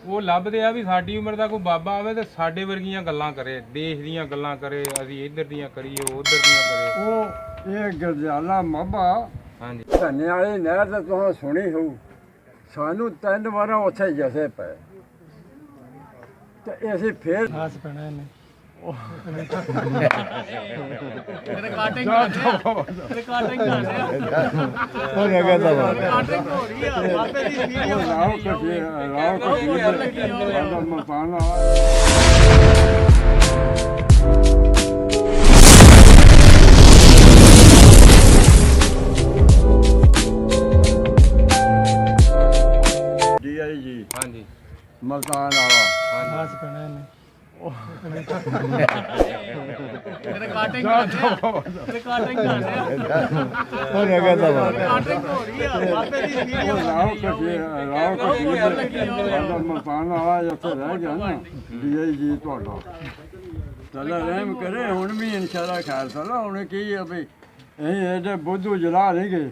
ਉਹ ਲੱਭਦੇ ਆ ਵੀ ਸਾਡੀ ਉਮਰ ਦਾ ਕੋਈ ਬਾਬਾ ਆਵੇ ਤੇ ਸਾਡੇ ਵਰਗੀਆਂ ਗੱਲਾਂ ਕਰੇ, ਦੇਸ਼ ਦੀਆਂ ਗੱਲਾਂ ਕਰੇ, ਅਸੀਂ ਇੱਧਰ ਦੀਆਂ ਕਰੀਏ ਉੱਧਰ ਦੀਆਂ ਕਰੇ। ਉਹ ਇਹ ਗਰਜਾਲਾ ਮੱਬਾ ਹਾਂਜੀ ਧੰਨੇ ਵਾਲੀ ਨਹਿਰ ਤਾਂ ਤੁਸੀਂ ਸੁਣੀ ਹੋਊ। ਸਾਨੂੰ 3 ਵਾਰਾਂ ਉੱਥੇ ਜਸੇ ਪਏ ਤੇ ਅਸੀਂ ਫੇਰ ਖਾਸ ਪੈਣਾ ਇਹਨੇ ਰਿਕਾਰਡਿੰਗ ਰਿਕਾਰਡਿੰਗ ਕਰ ਰਿਹਾ ਹੋ ਗਿਆ ਕਹਿੰਦਾ ਵਾ ਰਿਕਾਰਡਿੰਗ ਹੋ ਰਹੀ ਆ ਬਾਬੇ ਦੀ ਵੀਡੀਓ ਰਾਹ ਕਸ਼ੀ ਰਾਹ ਕਸ਼ੀ ਮਕਾਨ ਆ DIG ਹਾਂਜੀ ਮਲਤਾਨ ਵਾਲਾ ਖਾਸ ਪੈਣਾ ਇਹਨੇ ਰਿਕਾਰਡਿੰਗ ਕਰ ਰਿਹਾ ਰਿਕਾਰਡਿੰਗ ਕਰ ਰਿਹਾ ਹੋ ਗਿਆ ਕਹਿੰਦਾ ਵਾ ਰਿਕਾਰਡਿੰਗ ਹੋ ਰਹੀ ਆ ਬਾਬੇ ਦੀ ਵੀਡੀਓ ਰਾਹ ਕਸ਼ੀ ਮਲਤਾਨ ਵਾਲਾ ਜਿੱਥੇ ਰਹਿ ਗਿਆ ਨਾ DIG ਤੁਹਾਡਾ ਚੱਲ ਰਹਿਮ ਕਰੇ ਹੁਣ ਵੀ ਇਨਸ਼ਾਅੱਲਾ ਖੈਰ ਸਲਾ ਹੁਣ ਕੀ ਆ ਵੀ ਅਸੀਂ ਇਹਦੇ ਬੁੱਧੂ ਜਲਾ ਨਹੀਂ ਗਏ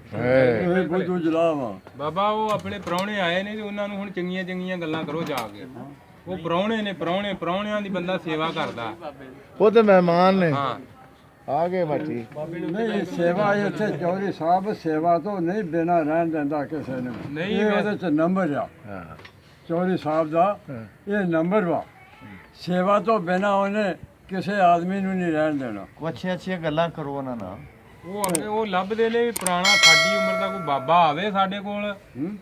ਇਹ ਬੁੱਧੂ ਜਲਾ ਵਾ ਬਾਬਾ ਉਹ ਆਪਣੇ ਪ੍ਰਾਹੁਣੇ ਆਏ ਨੇ ਤੇ ਉਹਨਾਂ ਨੂੰ ਹੁਣ ਚੰਗੀਆਂ ਚੰਗੀਆਂ ਗੱਲਾਂ ਕਰੋ ਜਾ ਕੇ। ਉਹ ਪ੍ਰਾਹੁਣੇ ਨੇ, ਪ੍ਰਾਹੁਣਿਆਂ ਦੀ ਬੰਦਾ ਸੇਵਾ ਕਰਦਾ। ਉਹ ਤੇ ਮਹਿਮਾਨ ਨੇ ਹਾਂ ਆ ਗਏ ਬਾਟੀ ਨਹੀਂ ਸੇਵਾ ਇੱਥੇ ਚੌਧਰੀ ਸਾਹਿਬ ਸੇਵਾ ਤੋਂ ਨਹੀਂ ਬਿਨਾਂ ਰਹਿਣ ਦਿੰਦਾ ਕਿਸੇ ਨੂੰ ਨਹੀਂ, ਇਹ ਉਹਦੇ ਚ ਨੰਬਰ ਆ ਹਾਂ ਚੌਧਰੀ ਸਾਹਿਬ ਦਾ ਇਹ ਨੰਬਰ ਵਾ ਸੇਵਾ ਤੋਂ ਬਿਨਾਂ ਉਹਨੇ ਕਿਸੇ ਆਦਮੀ ਨੂੰ ਨਹੀਂ ਰਹਿਣ ਦੇਣਾ। ਅੱਛੀਆਂ ਅੱਛੀਆਂ ਗੱਲਾਂ ਕਰੋ ਉਹਨਾਂ ਨਾਲ। ਉਹ ਲੱਭਦੇ ਨੇ ਵੀ ਪੁਰਾਣਾ ਸਾਡੀ ਉਮਰ ਦਾ ਕੋਈ ਬਾਬਾ ਆਵੇ ਸਾਡੇ ਕੋਲ। ਹੂੰ?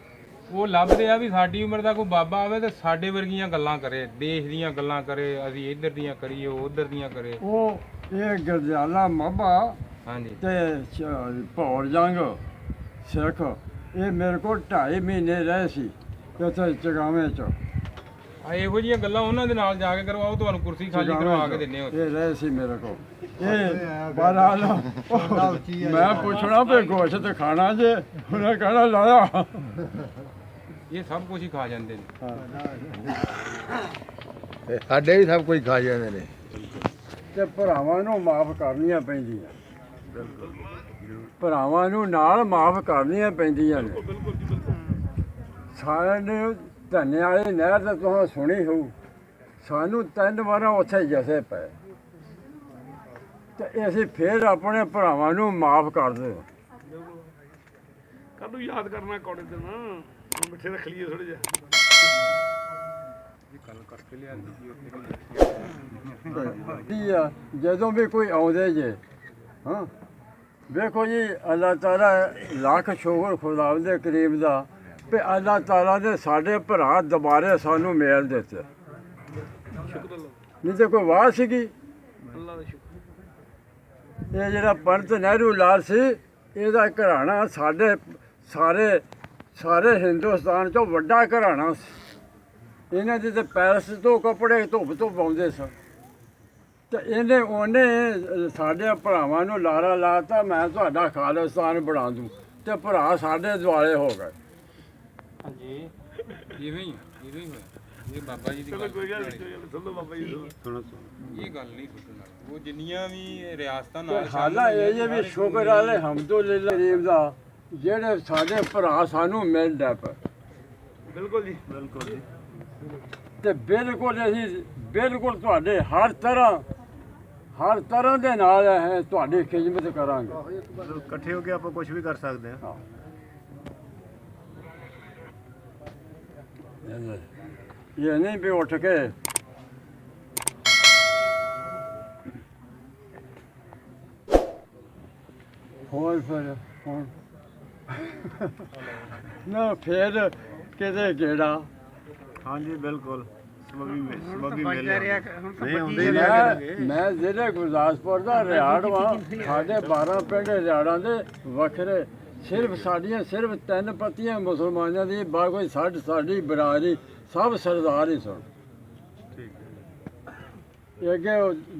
ਉਹ ਲੱਭਦੇ ਆ ਵੀ ਸਾਡੀ ਉਮਰ ਦਾ ਕੋਈ ਬਾਬਾ ਆਵੇ ਤੇ ਸਾਡੇ ਵਰਗੀਆਂ ਗੱਲਾਂ ਕਰੇ, ਦੇਸ਼ ਦੀਆਂ ਗੱਲਾਂ ਕਰੇ, ਅਸੀਂ ਇੱਧਰ ਦੀਆਂ ਕਰੀਏ ਉੱਧਰ ਦੀਆਂ ਕਰੇ। ਉਹ ਇਹ ਗਰਜਾਲਾ ਮੱਬਾ ਹਾਂਜੀ ਤੇ ਭੌਰ ਜੰਗ ਸਿੱਖ ਇਹ ਮੇਰੇ ਕੋਲ 2.5 ਮਹੀਨੇ ਰਹੇ ਸੀ ਉੱਥੇ ਚਗਾਵੇਂ ਚ। ਆ ਇਹੋ ਜਿਹੀਆਂ ਗੱਲਾਂ ਉਹਨਾਂ ਦੇ ਨਾਲ ਜਾ ਕੇ ਕਰਵਾਓ, ਤੁਹਾਨੂੰ ਕੁਰਸੀ ਖਾਲੀ ਕਰਵਾ ਕੇ ਦਿੰਨੇ ਹੋ। ਇਹ ਰਹੇ ਸੀ ਮੇਰੇ ਕੋਲ ਇਹ ਬਹਰਾਲ ਮੈਂ ਪੁੱਛਣਾ ਵੀ ਗੋਸ਼ਤ ਖਾਣਾ ਜੇ ਉਹਨੇ ਕਹਿਣਾ ਲਾਇਆ। ਇਹ ਸਭ ਕੁਝ ਹੀ ਖਾ ਜਾਂਦੇ ਨੇ। ਸਾਡੇ ਵੀ ਸਭ ਕੁਝ ਖਾ ਜਾਂਦੇ ਨੇ। ਤੇ ਭਰਾਵਾਂ ਨੂੰ ਮਾਫ ਕਰਨੀਆਂ ਪੈਂਦੀਆਂ, ਭਰਾਵਾਂ ਨੂੰ ਨਾਲ ਮਾਫ ਕਰਨੀਆਂ ਪੈਂਦੀਆਂ ਨੇ। ਸਾਰਿਆਂ ਨੇ ਧੰਨੇ ਵਾਲੀ ਨਹਿਰ ਤਾਂ ਤੁਸੀਂ ਸੁਣੀ ਹੋਊ। ਸਾਨੂੰ 3 ਵਾਰਾਂ ਉੱਥੇ ਜਸੇ ਪਏ ਤੇ ਅਸੀਂ ਫੇਰ ਆਪਣੇ ਭਰਾਵਾਂ ਨੂੰ ਮਾਫ ਕਰ ਦਿਓ। ਕਦੋਂ ਯਾਦ ਕਰਨਾ ਕੋੜੇ ਤੇ ਨਾ ਹੁਣ ਮਿੱਠੇ ਰੱਖ ਲਈਏ ਥੋੜੇ ਜਿਹਾ ਕੀ ਆ ਜਦੋਂ ਵੀ ਕੋਈ ਆਉਂਦੇ ਜੇ ਹਾਂ ਵੇਖੋ ਜੀ ਅੱਲਾਹ ਤਾਲਾ ਲੱਖ ਸ਼ੁਕਰ ਖੁਦਾਵੰਦ ਦੇ ਕਰੀਮ ਦਾ ਵੀ ਅੱਲਾਹ ਤਾਲਾ ਨੇ ਸਾਡੇ ਭਰਾ ਦੁਬਾਰੇ ਸਾਨੂੰ ਮੇਲ ਦਿੱਤੇ। ਨਹੀਂ ਤੇ ਕੋਈ ਵਾਹ ਸੀਗੀ। ਅੱਲਾ ਦਾ ਸ਼ੁਕਰ। ਇਹ ਜਿਹੜਾ ਪੰਡਤ ਨਹਿਰੂ ਲਾਲ ਸੀ ਇਹਦਾ ਘਰਾਣਾ ਸਾਡੇ ਸਾਰੇ ਹਿੰਦੁਸਤਾਨ 'ਚੋਂ ਵੱਡਾ ਘਰਾਣਾ ਸੀ। ਇਹਨਾਂ ਦੇ ਤੇ ਪੈਲਸ ਤੋਂ ਕੱਪੜੇ ਧੁੱਪ ਤੋਂ ਪਾਉਂਦੇ ਸਨ ਤੇ ਉਹਨੇ ਸਾਡੇ ਭਰਾਵਾਂ ਨੂੰ ਲਾਰਾ ਲਾਤਾ ਮੈਂ ਤੁਹਾਡਾ ਖਾਲਿਸਤਾਨ ਬਣਾ ਦੂੰ ਤੇ ਭਰਾ ਸਾਡੇ ਦੁਆਲੇ ਹੋ ਗਏ। ਹਾਂਜੀ ਇਵੇਂ ਹੀ ਹੋਇਆ। ਇਹ ਬਾਬਾ ਜੀ ਦੀ ਚਲੋ ਕੋਈ ਗੱਲ ਨਹੀਂ ਸੁਣੋ ਬਾਬਾ ਜੀ ਸੁਣੋ ਇਹ ਗੱਲ ਨਹੀਂ ਸੁਣਨ ਵਾਲੀ। ਉਹ ਜਿੰਨੀਆਂ ਵੀ ਰਿਆਸਤਾਂ ਤੇ ਨਾਲ ਹਾਲਾ ਇਹ ਜੇ ਵੀ ਸ਼ੁਕਰ ਆਲੇ ਹਮਦੁਲਿਲਾ ਕਰੀਮ ਦਾ ਜਿਹੜੇ ਸਾਡੇ ਭਰਾ ਸਾਨੂੰ ਮਿਲ ਡੇ ਪਏ ਬਿਲਕੁਲ ਜੀ ਬਿਲਕੁਲ ਜੀ ਤੇ ਬਿਲਕੁਲ ਅਸੀਂ ਬਿਲਕੁਲ ਤੁਹਾਡੇ ਹਰ ਤਰ੍ਹਾਂ ਦੇ ਨਾਲ ਹੈ ਤੁਹਾਡੀ ਖਿਦਮਤ ਕਰਾਂਗੇ। ਇਕੱਠੇ ਹੋ ਕੇ ਆਪਾਂ ਕੁਝ ਵੀ ਕਰ ਸਕਦੇ ਹਾਂ। ਇਹ ਨਹੀਂ ਵੀ ਉੱਠ ਕੇ ਹੋਰ ਫਿਰ ਹੁਣ ਨਾ ਫਿਰ ਕਿਤੇ ਗੇੜਾ। ਹਾਂਜੀ ਬਿਲਕੁਲ ਸਬੱਬੀ ਮਿਲ ਮੈਂ ਜ਼ਿਲ੍ਹੇ ਗੁਰਦਾਸਪੁਰ ਦਾ ਰਿਆੜ ਵਾਂ। ਸਾਡੇ 12 ਪਿੰਡ ਰਿਆੜਾਂ ਦੇ ਵੱਖਰੇ ਸਿਰਫ 3 ਪੱਤੀਆਂ ਮੁਸਲਮਾਨਾਂ ਦੀ ਬਾਕੀ ਸਾਡੀ ਬਰਾਦਰੀ ਸਭ ਸਰਦਾਰ ਹੀ ਸਨ। ਅੱਗੇ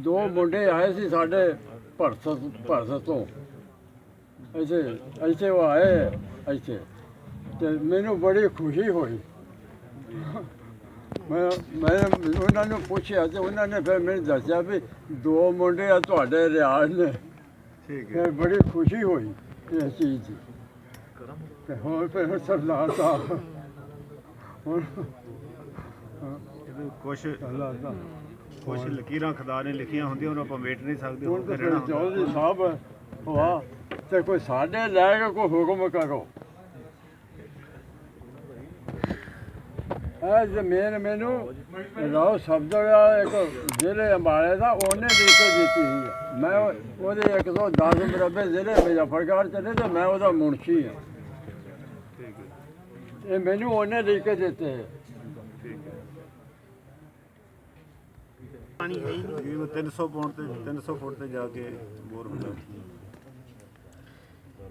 2 ਮੁੰਡੇ ਆਏ ਸੀ ਸਾਡੇ ਭਰਤ ਤੋਂ ਇੱਥੇ ਉਹ ਆਏ ਇੱਥੇ ਤੇ ਮੈਨੂੰ ਬੜੀ ਖੁਸ਼ੀ ਹੋਈ। ਮੈਂ ਉਹਨਾਂ ਨੂੰ ਪੁੱਛਿਆ ਤੇ ਉਹਨਾਂ ਨੇ ਫਿਰ ਮੈਨੂੰ ਦੱਸਿਆ ਵੀ 2 ਮੁੰਡੇ ਆ ਤੁਹਾਡੇ ਰਿਆਜ਼ ਨੇ। ਫਿਰ ਬੜੀ ਖੁਸ਼ੀ ਹੋਈ ਇਸ ਚੀਜ਼ ਦੀ। ਤੇ ਹੋਰ ਫਿਰ ਸਰਦਾਰ ਸਾਹਿਬ ਹੁਣ ਕੁਛ ਅੱਲਾ ਦਾ ਕੁਛ ਲਕੀਰਾਂ ਖੁਦਾ ਨੇ ਲਿਖੀਆਂ ਹੁੰਦੀਆਂ ਉਹਨੂੰ ਆਪਾਂ ਮੇਟ ਨਹੀਂ ਸਕਦੇ ਹੁਣ ਹੋ ਤਾਂ ਕੇ ਰਹਿਣਾ ਫਿਰ ਹੁੰਦਾ। ਚੌਧਰੀ ਸਾਹਿਬ ਵਾਹ ਤੇ ਕੋਈ ਸਾਡੇ ਲੈ ਕੇ ਕੋਈ ਹੁਕਮ ਕਰੋ। ਇਹ ਜ਼ਮੀਨ ਮੈਨੂੰ ਰਾਓ ਸ਼ਬਦ ਇੱਕ ਜ਼ਿਲ੍ਹੇ ਅੰਬਾਲੇ ਦਾ ਉਹਨੇ ਦੇ ਕੇ ਦਿੱਤੀ ਸੀ। ਮੈਂ ਉਹਦੇ 110 ਮਰਬੇ ਜ਼ਿਲ੍ਹੇ ਮੁਜ਼ੱਫਰਗੜ੍ਹ ਚ ਨੇ ਤੇ ਮੈਂ ਉਹਦਾ ਮੁਨਸ਼ੀ ਹਾਂ। ਇਹ ਮੈਨੂੰ ਉਹਨੇ ਦੇ ਕੇ ਦਿੱਤੇ। ਪਾਣੀ ਹੈ ਹੀ ਨਹੀਂ। ਇਹ 300 ਪੌਂਡ ਤੇ 300 ਫੁੱਟ ਤੇ ਜਾ ਕੇ ਬੋਰ ਹੁੰਦਾ।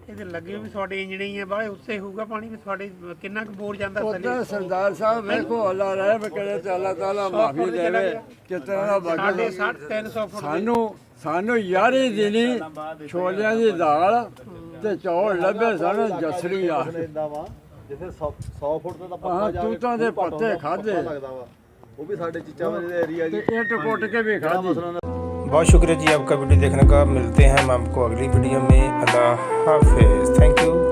ਇਹਦੇ ਲੱਗੇ ਵੀ ਤੁਹਾਡੇ ਇੰਜਣੇ ਹੀ ਆ ਬਾਹਲੇ ਉੱਤੇ ਹੋਊਗਾ ਪਾਣੀ ਵੀ ਤੁਹਾਡੇ ਕਿੰਨਾ ਕੁ ਬੋਰ ਜਾਂਦਾ ਉਹਦਾ ਸਰਦਾਰ ਸਾਹਿਬ ਵੇਖੋ ਅੱਲਾ ਰਹਿਮ ਕਰੇ ਤੇ ਅੱਲਾ ਤਾਲਾ ਮਾਫੀ ਦੇਵੇ ਕਿਤਨਾ ਸਾਡੇ ਬਗਲ 350 ਫੁੱਟ ਸਾਨੂੰ ਯਾਰੀ ਦਿਨੀ ਛੋਲਿਆਂ ਦੀ ਦਾਲ ਤੇ ਚੌਲ ਲੱਭੇ ਸਨ ਜਸਰੀ ਆ ਜਿੱਥੇ 100 ਫੁੱਟ ਤੋਂ ਤਾਂ ਹਾਂ ਤੂਤਾਂ ਦੇ ਪੱਤੇ ਖਾਦੇ ਲੱਗਦਾ ਵਾ ਉਹ ਵੀ ਸਾਡੇ ਚੀਚਾ ਵਾਲੇ ਦੇ ਏਰੀਆ ਤੇ ਇੱਟ ਕੁੱਟ ਕੇ ਵੀ ਖਾਦੀ। बहुत शुक्रिया जी आपका वीडियो देखने का। मिलते हैं हम आपको अगली वीडियो में। अल्लाह हाफिज़। Thank you.